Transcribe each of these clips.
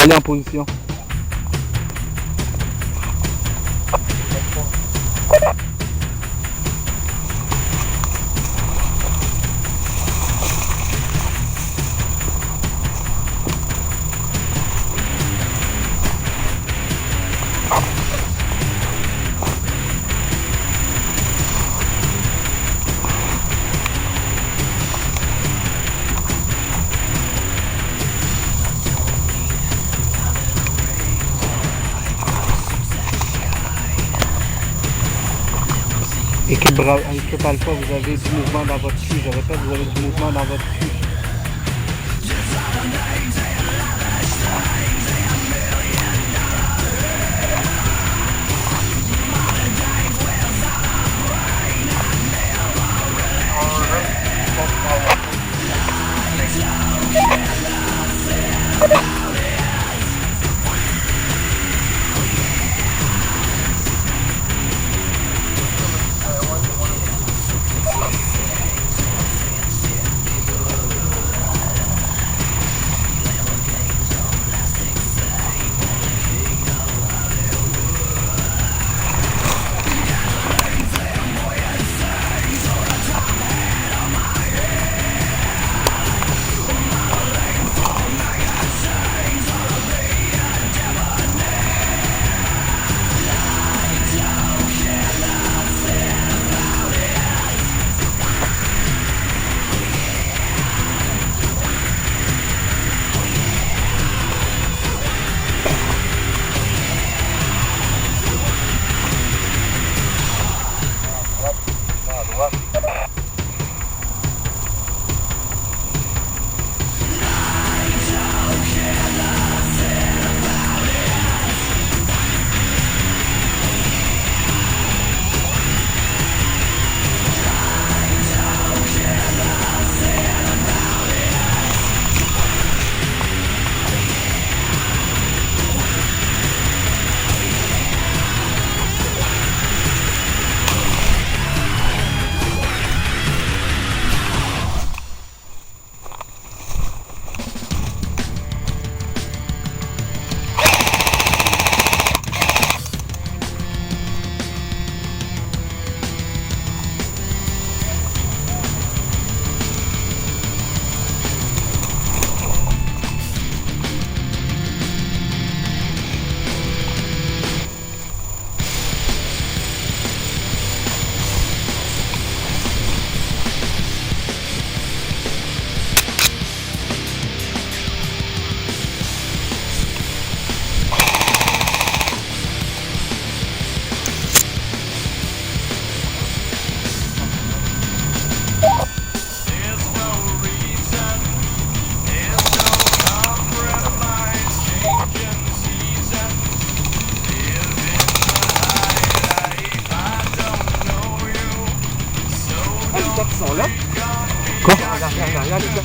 aller en position. Équipe alpha, vous avez du mouvement dans votre cul. Je répète, vous avez du mouvement dans votre cul.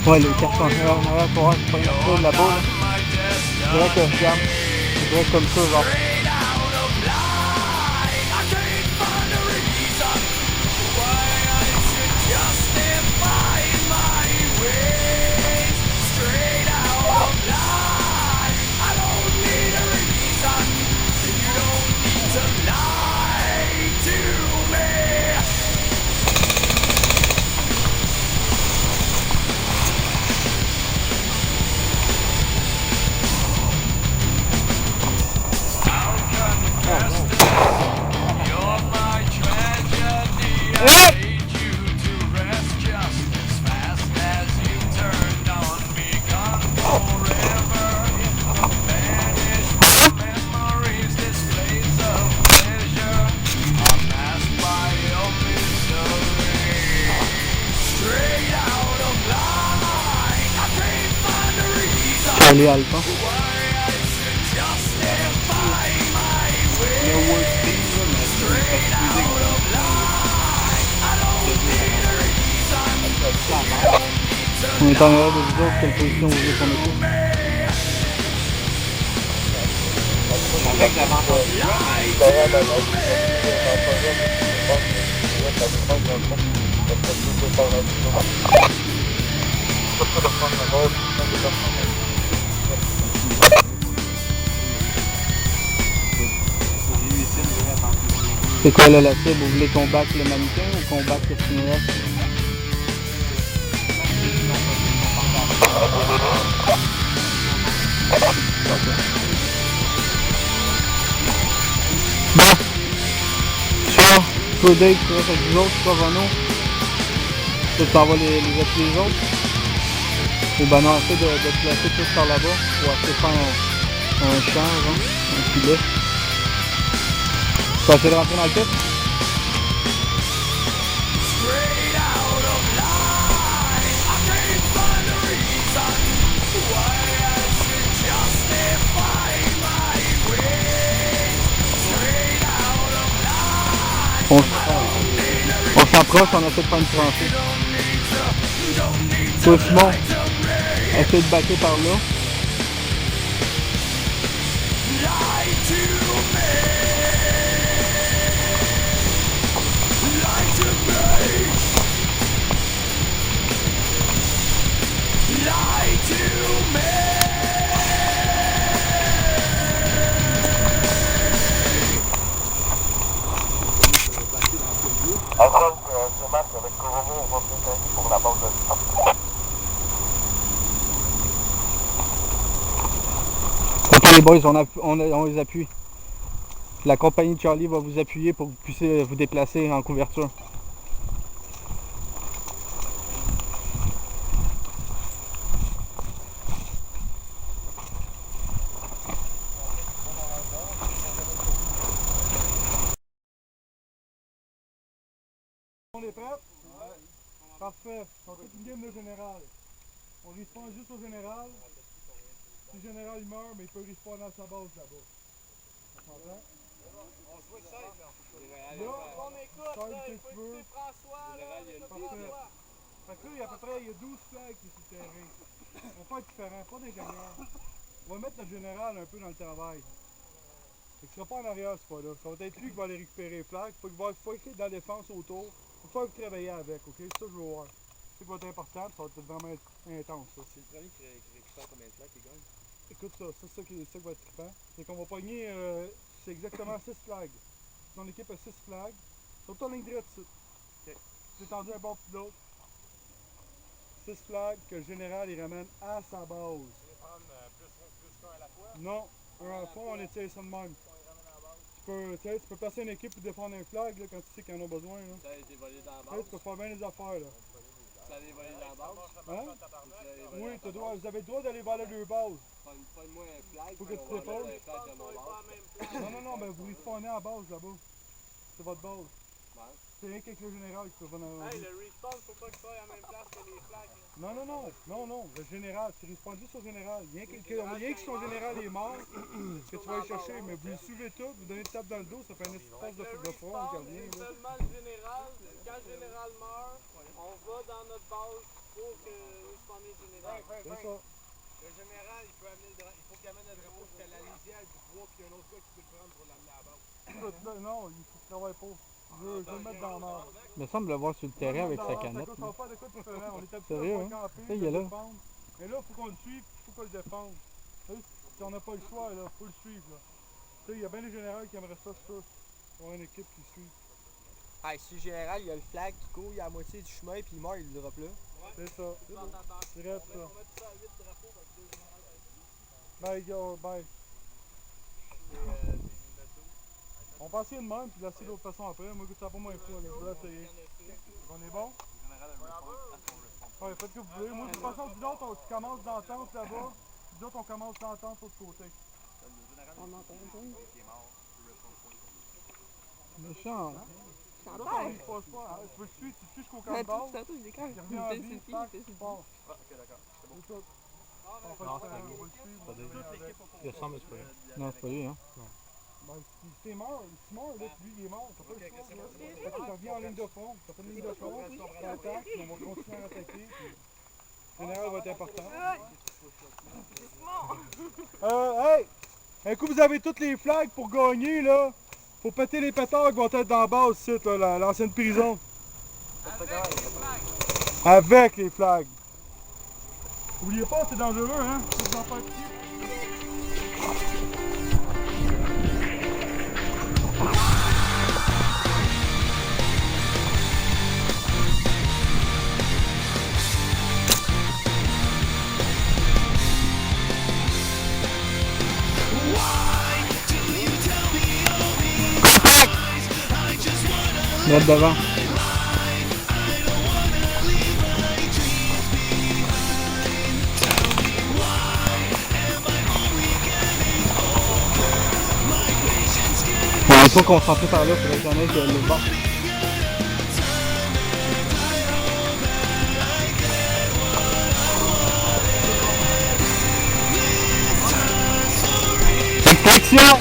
Ouais, les cartons en arrière pour un là-bas. Je dirais que regarde, je dirais comme ça, genre. Les alpha. On est en arrière de vous autres, quelle position vous voulez qu'on occupe? Avec la vente C'est quoi là la cible? Vous voulez qu'on batte le mannequin ou qu'on batte le cinéaste? Bon, Charles, toi Dave, tu restes avec vous autres, toi Vano. Tu t'en vas les appuyer les autres. Et ben non, essaie de te placer tous par là-bas pour essayer de faire un champ, hein, un filet. Tu vas essayer de rentrer dans le pit? On s'approche, on essaie de faire une tranchée. Toi Simon, essaie de baquer par là. Après ce match avec Coromo, on va se faire pour la base de Ok les boys, on les appuie. La compagnie de Charlie va vous appuyer pour que vous puissiez vous déplacer en couverture. On est prêts? Ouais. Parfait. On fait une game de général. On respawn juste au général. Si le général il meurt, mais il peut respawn à sa base là-bas. On s'entend? On se voit que ça, là. On écoute, là, il faut écouter François, là. Parfait. Fait que là, il y a à peu près 12 flags qui sont sur le terrain. On va faire différent, pas d'ingénieur. On va mettre notre général un peu dans le travail. Fait que ce sera pas en arrière, ce fois-là. Ça va être lui qui va aller récupérer les flags. Faut qu'il dans la défense autour. Faut faire vous travailler avec, ok? C'est ça que je veux voir. C'est ce qui va être important, ça va être vraiment intense, ça. C'est le premier qui récupère combien de flags qui gagne? Écoute ça, c'est ça qui va être trippant. C'est qu'on va pogner, c'est exactement 6 flags. Ton équipe a 6 flags. Sur ta ligne droite, c'est tendu un bord puis de l'autre. 6 flags que le général il ramène à sa base. Vous voulez prendre plus qu'un à la fois? Non, un à la fois, on étire ça de même. Tu peux passer une équipe pour défendre un flag là, quand tu sais qu'ils en ont besoin. Là. Ça a été volé dans la base? Tu peux faire bien les affaires. Là. Ça a été volé dans la base? Hein? Oui, vous avez le droit d'aller voler deux bases. Pogne-moi un flag. Faut que tu déposes. Non, ben vous respawnez à la base là-bas. C'est votre base. Ouais. C'est rien qu'avec le général qui peut venir. Hey, le respawn, faut pas qu'il soit à la même place que les flags. Non, le général, tu respawns juste au général. Rien que son général est mort, que tu vas aller chercher, mais vous le suivez tout, vous donnez une tape dans le dos, ça fait un espace de front qui revient. Seulement le général, quand le général meurt, on va dans notre base pour que respawner le général. C'est ça. Le général, il faut qu'il amène le drapeau jusqu'à la lisière du bois, puis il y a un autre gars qui peut le prendre pour l'amener à la base. Écoute, là, non, il faut qu'il travaille pas. Je veux le mettre dans la merde. Il me semble le voir sur le terrain avec sa canette. Ça va faire de quoi différent. On est habitué à camper, à le défendre. Mais là, il faut qu'on le suive, il faut qu'on le défende. Si on n'a pas le choix, il faut le suivre. Il y a bien des généraux qui aimeraient ça, c'est sûr. On a une équipe qui suit. Hey, si le général, il y a le flag qui court, il est à moitié du chemin, puis il meurt, il le drop là. C'est ça. C'est vrai, ça. On va mettre ça à 8 drapeaux parce que le général Bye, yo, bye. On va essayer de même, puis l'essayer d'autre façon après. Moi, ça n'a pas moins fou, je vais l'essayer. On est bon? Ouais, faites ce que vous voulez. Moi, de toute façon, vous autres, tu commences d'entente là-bas, puis nous autres, on commence d'entente de l'autre côté. On entend ça. Méchant, hein? Ça Là, on ne passe pas. Tu veux le suivre, tu suis jusqu'au camp de base. Tantôt, il déclare. Il Il revient en était vie, sur le pied, tac, il était sur le part. Ah, ok, d'accord. C'est bon. C'est tout. On va le suivre. Il ressemble à ce que Non, c'est pas lui, hein? Non. Ben, si t'es mort, si mort, là, lui, il est mort. T'as pas le choix, là. Fait que tu reviens en ligne de front. T'as fait une ligne de front, t'attaques, puis on va continuer à attaquer. Le général va être important. Hey! Un coup, vous avez toutes les flags pour gagner, là. Faut péter les pétards qui vont être dans la base, ici, là, l'ancienne prison. Avec les flags. Oubliez pas, c'est dangereux, hein? Vous en faites ici. Droite devant. On est pas concentré par là, il faudrait qu'on aille le bas. Flexion!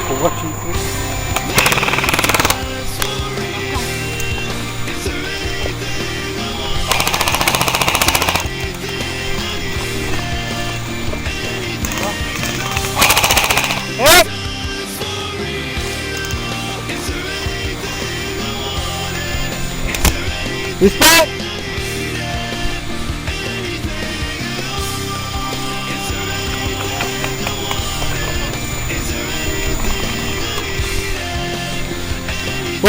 Pour voir qui il fait. Hop! Respect!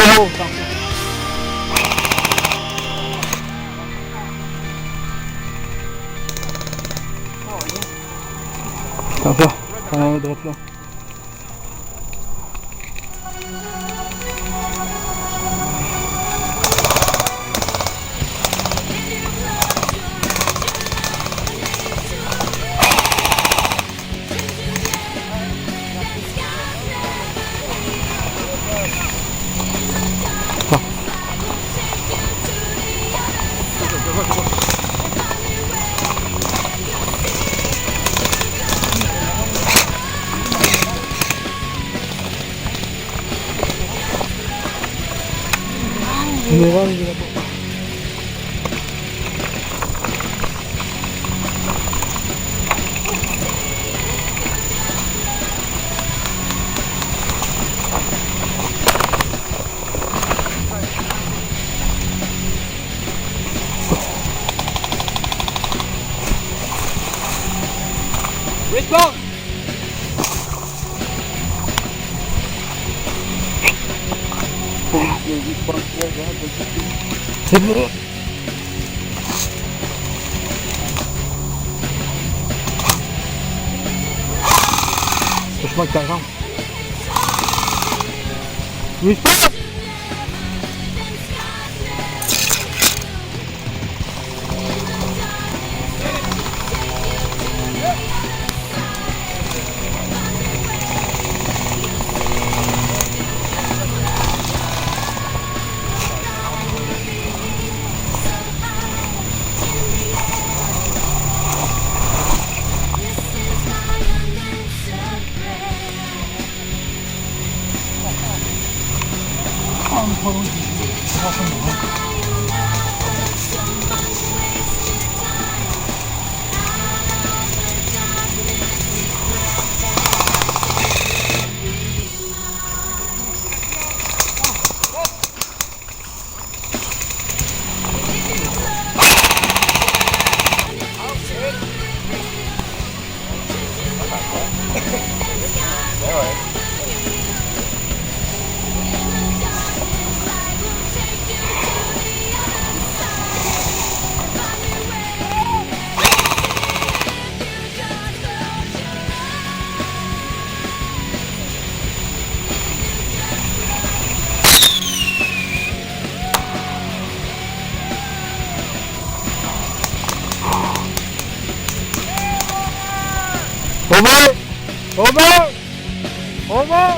Oh, attention. Attention, prends la droite là. Général, il est là-bas. Respawn! C'est bon. Touche-moi avec ta jambe. Respawn! Over! Over! Over!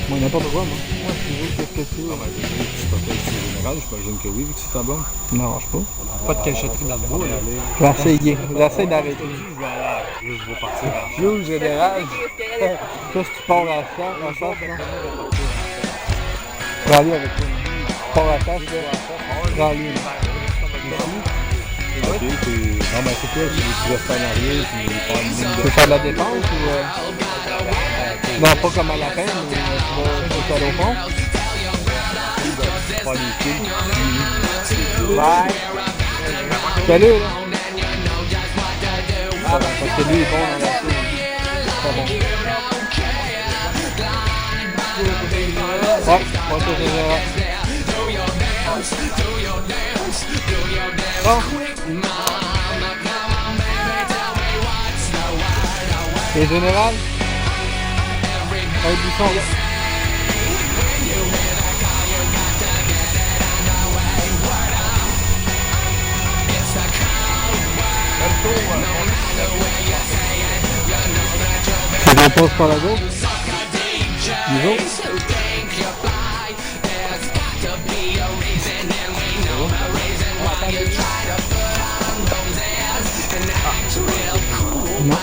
Moi, n'importe quoi, moi. Moi, je veux qu'est-ce que tu veux. Non, mais tu t'appelles ici général, j'imagine que oui, vu que c'est ta blonde. Non, je sais pas. Pas de cachotterie dans le bois, là. Je vais essayer. J'essaie d'arrêter. Je vais partir. Yo, général. Toi, si tu pars à la chasse, là. Je vais aller avec toi. Tu pars à la chasse, là. Je vais aller. Ok, non, mais c'est quoi, tu restes en arrière, tu faire une ligne Tu veux faire de la défense ou. Non, pas comme à la peine, mais tu vas aller au fond. faire des kills. Ouais. Salut, là. Ah, ben, parce que lui est bon dans la tour. C'est bon. Ouais, moi, c'est général. Bon. Et général? Avec du son, là. C'est qu'on passe par la gauche? Les autres? Non.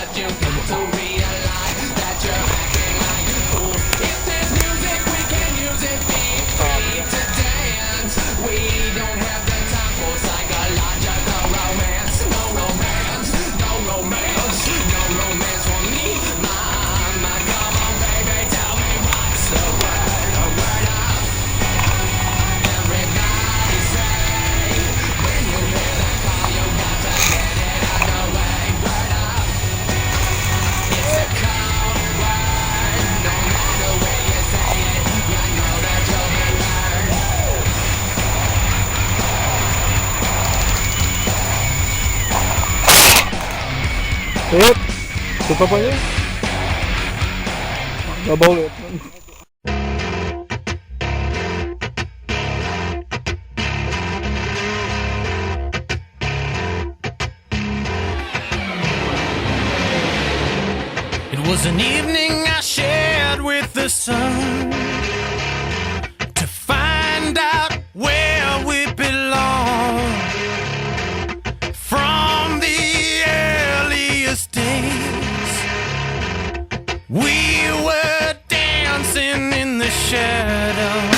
Hip! C'est pas poigné? Double hip. It was an evening I shared with the sun to find out where we belong. From the earliest days, we were dancing in the shadows.